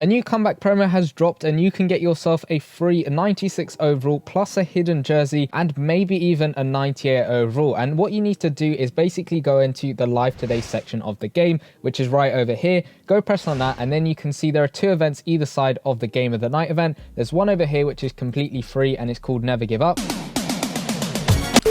A new comeback promo has dropped and you can get yourself a free 96 overall plus a hidden jersey and maybe even a 98 overall. And what you need to do is basically go into the live today section of the game, which is right over here. Go press on that and then you can see there are two events either side of the game of the night event. There's one over here which is completely free and it's called Never Give Up.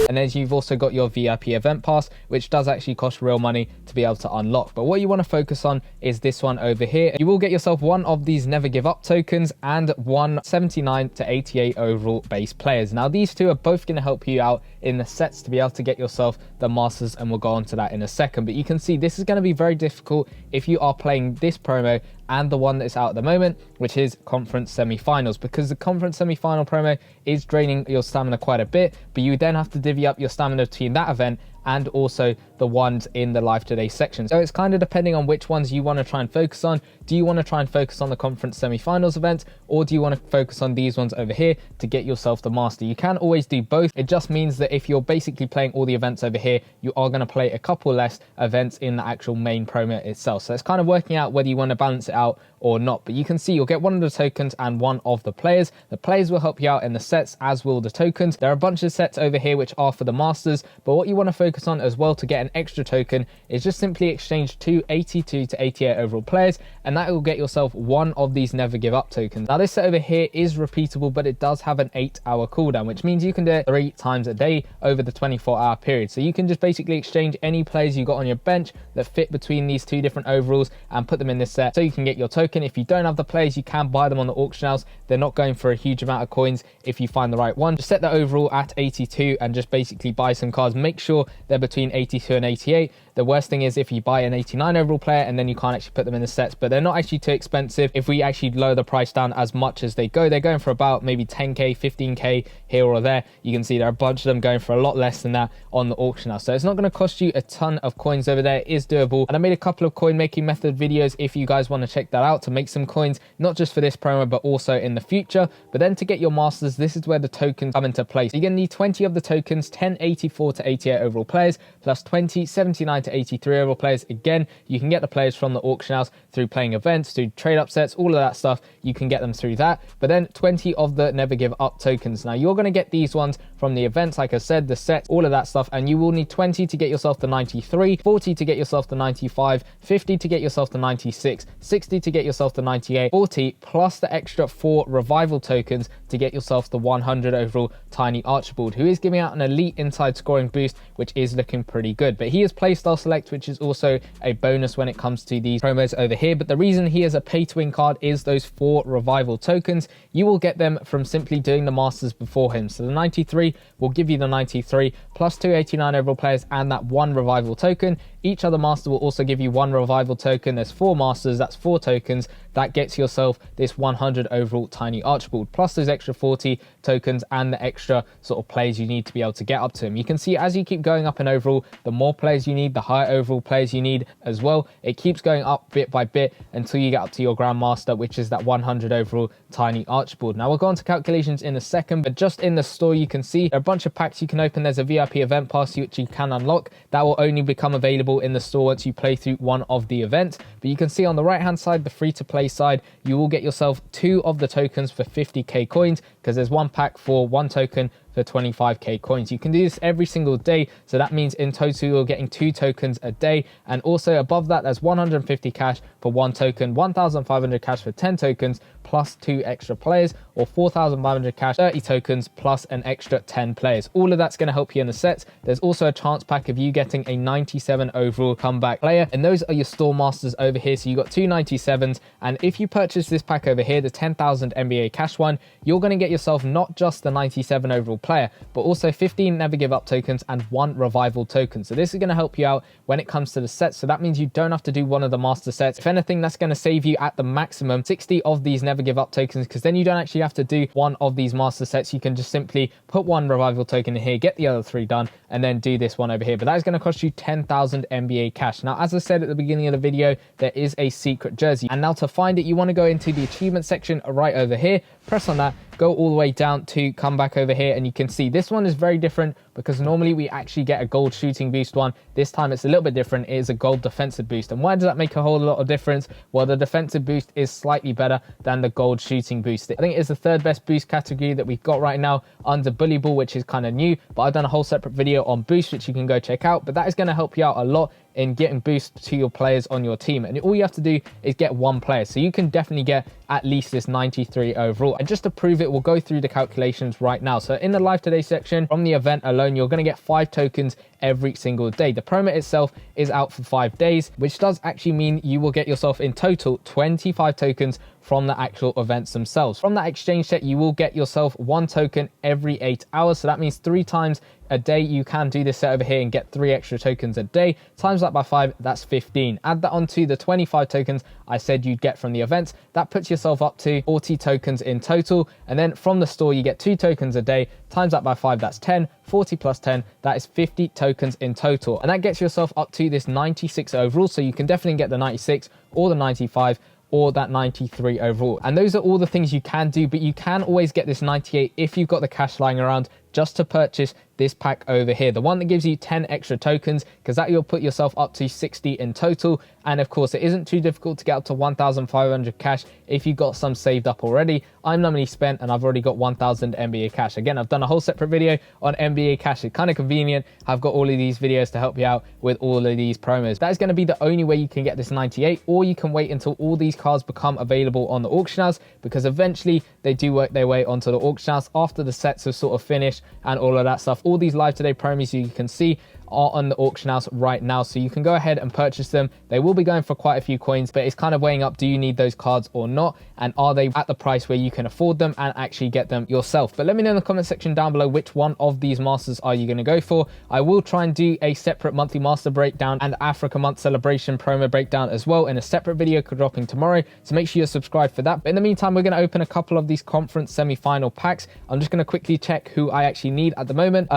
And then you've also got your VIP event pass, which does actually cost real money to be able to unlock. But what you want to focus on is this one over here. You will get yourself one of these Never Give Up tokens and one 79 to 88 overall base players. Now, these two are both going to help you out in the sets to be able to get yourself the masters, and we'll go on to that in a second. But you can see this is going to be very difficult if you are playing this promo and the one that's out at the moment, which is conference semi-finals, because the conference semi-final promo is draining your stamina quite a bit, but you then have to divvy up your stamina between that event and also the ones in the live today section. So it's kind of depending on which ones you want to try and focus on. Do you want to try and focus on the conference semi-finals event, or do you want to focus on these ones over here to get yourself the master? You can always do both. It just means that if you're basically playing all the events over here, you are going to play a couple less events in the actual main promo itself. So it's kind of working out whether you want to balance it out or not. But you can see you'll get one of the tokens and one of the players. The players will help you out in the sets, as will the tokens. There are a bunch of sets over here which are for the masters, but what you want to focus on as well to get an extra token is just simply exchange two 82 to 88 overall players, and that will get yourself one of these Never Give Up tokens. Now, this set over here is repeatable, but it does have an 8-hour cooldown, which means you can do it 3 times a day over the 24-hour period. So you can just basically exchange any players you got on your bench that fit between these two different overalls and put them in this set so you can get your token. If you don't have the players, you can buy them on the auction house. They're not going for a huge amount of coins if you find the right one. Just set the overall at 82 and just basically buy some cards. Make sure they're between 82 and 88. The worst thing is if you buy an 89 overall player and then you can't actually put them in the sets, but they're not actually too expensive. If we actually lower the price down as much as they're going for about maybe 10k, 15k here or there. You can see there are a bunch of them going for a lot less than that on the auction house. So it's not going to cost you a ton of coins over there. It is doable. And I made a couple of coin making method videos if you guys want to check that out to make some coins, not just for this promo, but also in the future. But then to get your masters, this is where the tokens come into play. So you're going to need 20 of the tokens, 10 84 to 88 overall players, plus 20 79 to 83 overall players. Again, you can get the players from the auction house through playing events, through trade upsets, all of that stuff. You can get them through that. But then 20 of the Never Give Up tokens. Now you're going to get these ones from the events, like I said, the sets, all of that stuff, and you will need 20 to get yourself the 93, 40 to get yourself the 95, 50 to get yourself the 96, 60 to get yourself the 98, 40 plus the extra 4 revival tokens to get yourself the 100 overall Tiny Archibald, who is giving out an elite inside scoring boost, which is looking pretty good. But he is playstyle select, which is also a bonus when it comes to these promos over here. But the reason he is a pay to win card is those 4 revival tokens. You will get them from simply doing the masters before him. So the 93 will give you the 93 plus 2 89 overall players and that 1 revival token. Each other master will also give you 1 revival token. There's 4 masters, that's 4 tokens. That gets yourself this 100 overall Tiny Archibald, plus those extra 40 tokens and the extra sort of players you need to be able to get up to him. You can see as you keep going up in overall, the more players you need, the higher overall players you need as well. It keeps going up bit by bit until you get up to your Grandmaster, which is that 100 overall Tiny Archibald. Now we'll go on to calculations in a second, but just in the store you can see there are a bunch of packs you can open. There's a VIP event pass which you can unlock. That will only become available in the store once you play through one of the events. But you can see on the right hand side, the free to play side, you will get yourself 2 of the tokens for 50k coins, because there's 1 pack for 1 token for 25k coins. You can do this every single day, so that means in total you're getting 2 tokens a day. And also above that, there's 150 cash for 1 token, 1,500 cash for 10 tokens plus 2 extra players, or 4,500 cash, 30 tokens plus an extra 10 players. All of that's going to help you in the sets. There's also a chance pack of you getting a 97 overall comeback player, and those are your store masters over here. So you got 2 97s, and if you purchase this pack over here, the 10,000 NBA cash one, you're going to get yourself not just the 97 overall player, but also 15 Never Give Up tokens and 1 revival token. So this is going to help you out when it comes to the sets. So that means you don't have to do one of the master sets. If anything, that's going to save you at the maximum 60 of these Never Give Up tokens, because then you don't actually have to do one of these master sets. You can just simply put 1 revival token in here, get the other 3 done, and then do this one over here. But that is going to cost you 10,000 NBA cash. Now, as I said at the beginning of the video, there is a secret jersey, and now to find it, you want to go into the achievement section right over here, press on that, go all the way down to come back over here, and you can see this one is very different because normally we actually get a gold shooting boost one. This time it's a little bit different. It is a gold defensive boost. And why does that make a whole lot of difference? Well, the defensive boost is slightly better than the gold shooting boost. I think it is the third best boost category that we've got right now under Bully Ball, which is kind of new, but I've done a whole separate video on boost, which you can go check out. But that is going to help you out a lot in getting boosts to your players on your team. And all you have to do is get one player. So you can definitely get at least this 93 overall. And just to prove it, we'll go through the calculations right now. So in the live today section, from the event alone, you're going to get 5 tokens every single day. The promo itself is out for 5 days, which does actually mean you will get yourself in total 25 tokens from the actual events themselves. From that exchange set, you will get yourself 1 token every 8 hours. So that means 3 times a day you can do this set over here and get 3 extra tokens a day. Times that by 5, that's 15. Add that onto the 25 tokens I said you'd get from the events. That puts yourself up to 40 tokens in total. And then from the store, you get 2 tokens a day. Times that by 5, that's 10. 40 plus 10, that is 50 tokens in total. And that gets yourself up to this 96 overall. So you can definitely get the 96 or the 95 or that 93 overall. And those are all the things you can do, but you can always get this 98 if you've got the cash lying around just to purchase this pack over here, the one that gives you 10 extra tokens, because that you'll put yourself up to 60 in total. And of course, it isn't too difficult to get up to 1,500 cash if you've got some saved up already. I'm nominally spent and I've already got 1,000 NBA cash. Again, I've done a whole separate video on NBA cash. It's kind of convenient. I've got all of these videos to help you out with all of these promos. That is going to be the only way you can get this 98, or you can wait until all these cards become available on the auction house, because eventually they do work their way onto the auction house after the sets are sort of finished and all of that stuff. All these live today promos you can see are on the auction house right now, so you can go ahead and purchase them. They will be going for quite a few coins, but it's kind of weighing up, do you need those cards or not, and are they at the price where you can afford them and actually get them yourself? But let me know in the comment section down below which one of these masters are you going to go for. I will try and do a separate monthly master breakdown and Africa month celebration promo breakdown as well in a separate video dropping tomorrow, so make sure you're subscribed for that. But in the meantime, we're going to open a couple of these conference semi-final packs. I'm just going to quickly check who I actually need at the moment.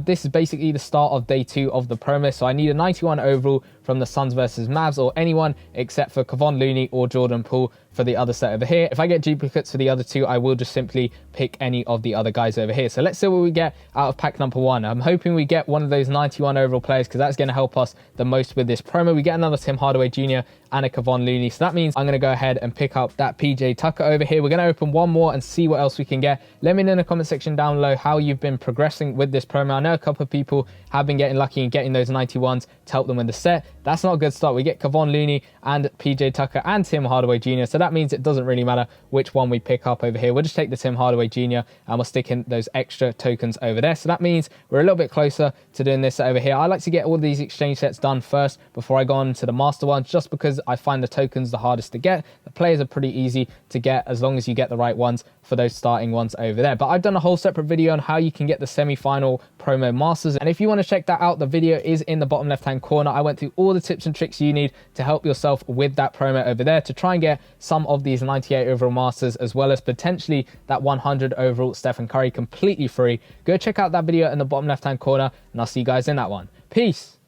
This is basically the start of day 2 of the promo, so I need a 91 overall from the Suns versus Mavs, or anyone except for Kevon Looney or Jordan Poole for the other set over here. If I get duplicates for the other 2, I will just simply pick any of the other guys over here. So let's see what we get out of pack number 1. I'm hoping we get one of those 91 overall players, because that's going to help us the most with this promo. We get another Tim Hardaway Jr. and a Kevon Looney, so that means I'm going to go ahead and pick up that PJ Tucker over here. We're going to open one more and see what else we can get. Let me know in the comment section down below how you've been progressing with this promo. I know a couple of people have been getting lucky and getting those 91s to help them with the set. That's not a good start. We get Kevon Looney and PJ Tucker and Tim Hardaway Jr., so that means it doesn't really matter which one we pick up over here. We'll just take the Tim Hardaway Jr. and we'll stick in those extra tokens over there. So that means we're a little bit closer to doing this over here. I like to get all these exchange sets done first before I go on to the master ones, just because I find the tokens the hardest to get. The players are pretty easy to get as long as you get the right ones for those starting ones over there. But I've done a whole separate video on how you can get the semi-final promo masters, and if you want to check that out, the video is in the bottom left hand corner. I went through all the tips and tricks you need to help yourself with that promo over there to try and get some of these 98 overall masters, as well as potentially that 100 overall Stephen Curry completely free. Go check out that video in the bottom left hand corner, and I'll see you guys in that one. Peace.